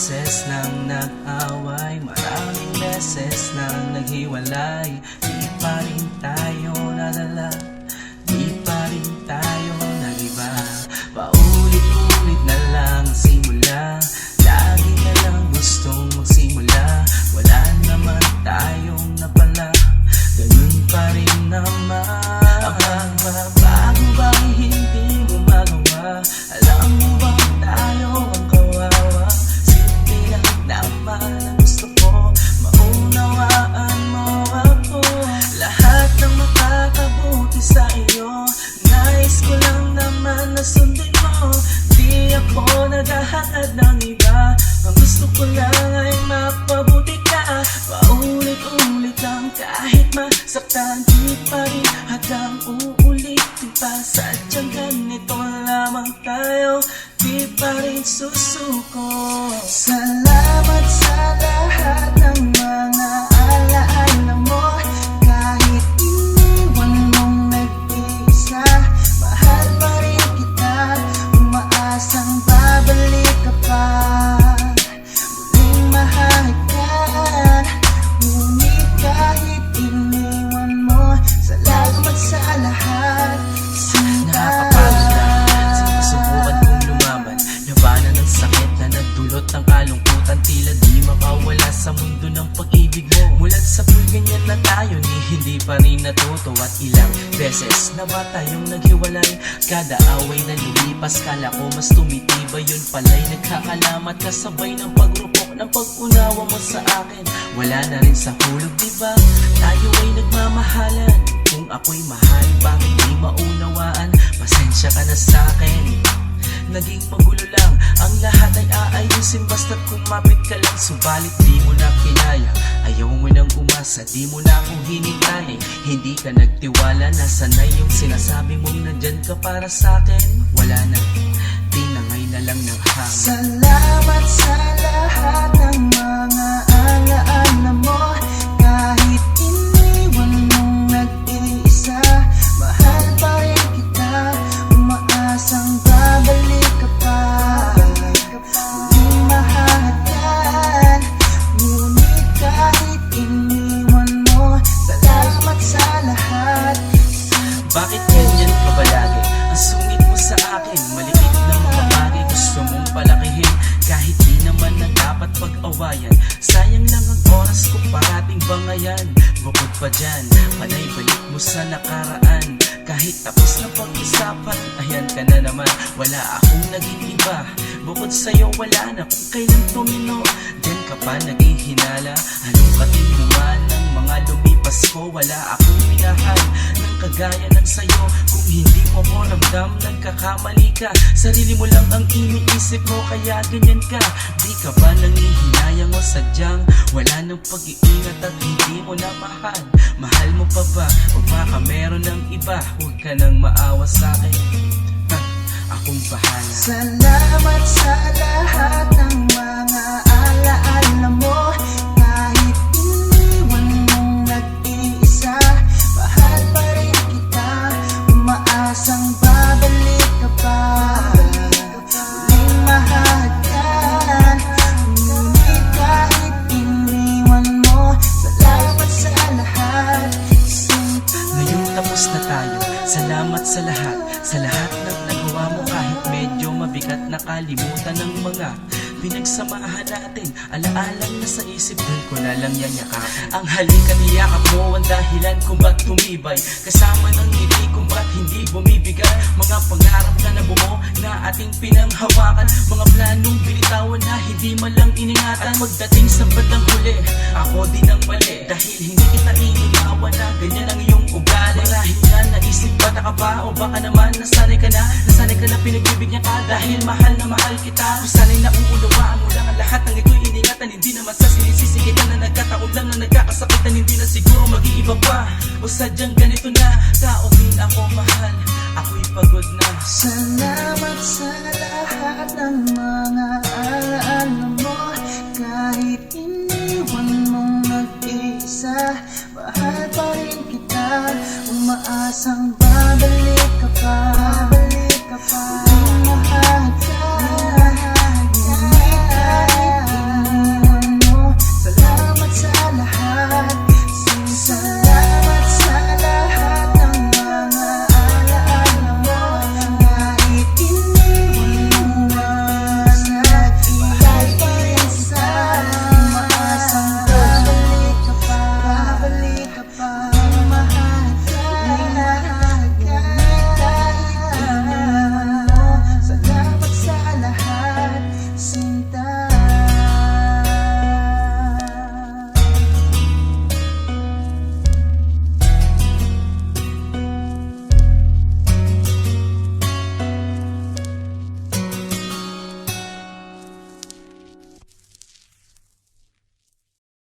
beses nang nag-away, maraming beses nang naghiwalay. Di pa rin tayo nalala, di pa rin tayo nag-iba. Paulit-ulit na lang ang simula, lagi na lang gustong magsimula. Wala naman tayong napala, ganun pa rin naman. Ang magbabago ba'y hindi mo magawa? Alam mo bang tayo ang kawawa? Simple lang naman ang gusto ko, maunawaan mo ako. Lahat ng makakabuti sa iyo, nais ko lang naman na sundin mo. Di ako naghahangad ng iba, ang gusto ko lang ay mapabuti ka. Paulit-ulit lang kahit masaktan, di pa rin hanggang uulitin pa. Sadyang ganito lamang tayo, di pa rin susuko. Salamat sa lahat ng mga alaala mo, kahit iniwan mong nag-iisa. Mahal pa rin kita, umaasang babalik ka pa. Muling mahalikan, ngunit kahit iniwan mo, salamat sa lahat. Nakakapagod na, sinusubukan kong lumaban, labanan ng sakit na nagdulot ng kalungkutan. Tila di makawala sa mundo ng pag-ibig mo. Mulat sa pool ganyan na tayo, ni hindi pa rin natuto. At ilang beses na ba tayong naghiwalay? Kada away na lumipas, kala ko mas tumitibay. Yun pala'y nagkakalamat, kasabay ng pagrupok ng pag-unawa mo sa akin. Wala na rin sa hulog, diba? Tayo ay nagmamahalan. Kung ako'y mahal, bakit di maunawaan? Pasensya ka na sa'kin, naging magulo lang. Ang lahat ay aayusin basta't kumapit ka lang. Subalit di mo na kinaya, ayaw mo nang umasa, di mo na akong hinintay. Hindi ka nagtiwala, nasanay yung sinasabi mong nandyan ka para sa'kin. Wala na, tinangay na lang ng hangin. Salamat sa lahat ng mga alaala mo, kahit iniwan mong nag-iisa. Mahal pa rin kita, umaasang babalik ka pa. Muling mahalagan, ngunit kahit iniwan mo, salamat sa lahat. Bakit ganyan ka ba lagi? Ang sungit mo sa akin, maliit na mga bagay gusto mong palakihin. Kahit di naman na dapat pag-awayan, sayang lang ang oras ko parating bangayan. Bukod pa dyan, panay balik mo sa nakaraan. Kahit tapos na pag-usapan, ayan ka na naman, wala akong naging iba. Bukod sa'yo wala na kung kailan tumino. Diyan ka pa naging hinala, anong katinuan ng mga lumipas ko? Wala akong minahal ng kagaya ng sa'yo. Kung hindi mo ko ramdam, nagkakamali ka. Sarili mo lang ang iniisip mo, kaya ganyan ka. Di ka ba nangihinayang o sadyang wala ng pag-iingat at hindi mo na mahal? Mahal mo pa ba o baka meron ng iba? Huwag ka nang maawa sa'kin, akong bahala. Salamat sa lahat ng mga alaala mo, kahit iniwan mong nag-iisa. Mahal pa rin kita, umaasang babalik ka pa. Muling mahalagan, ngunit kahit iniwan mo, salamat sa lahat. Ngayon tapos na tayo, salamat sa lahat ng nagawa mo. Kahit medyo mabigat, nakalimutan ng mga pinagsamahan natin. Alaalang nasa isip, dun ko na lang yayakap. Ang halikan niyakap mo ang dahilan kung ba't tumibay. Kasama ng ngiti kung ba't hindi bumibigat. Mga pangarap na nabuo na ating pinanghawakan. Mga planong binitawan na hindi man lang iningatan. At pagdating sa bandang huli, ako din ang mali. Dahil hindi kita inunawan na ganyan ang iyong ugali. Marahil nga naisip bata ka pa o baka naman nasanay ka na pinagbibigyan ka. Dahil mahal na mahal kita, kung sanay na uunawaan mo lang ang lahat ng ito'y iningatan. Hindi naman sa sinisisigitan na nagkataon lang na nagkakasakitan. Hindi na siguro mag-iiba pa o sadyang ganito na. Tao din ako mahal, ako'y pagod na. Salamat sa lahat ng mga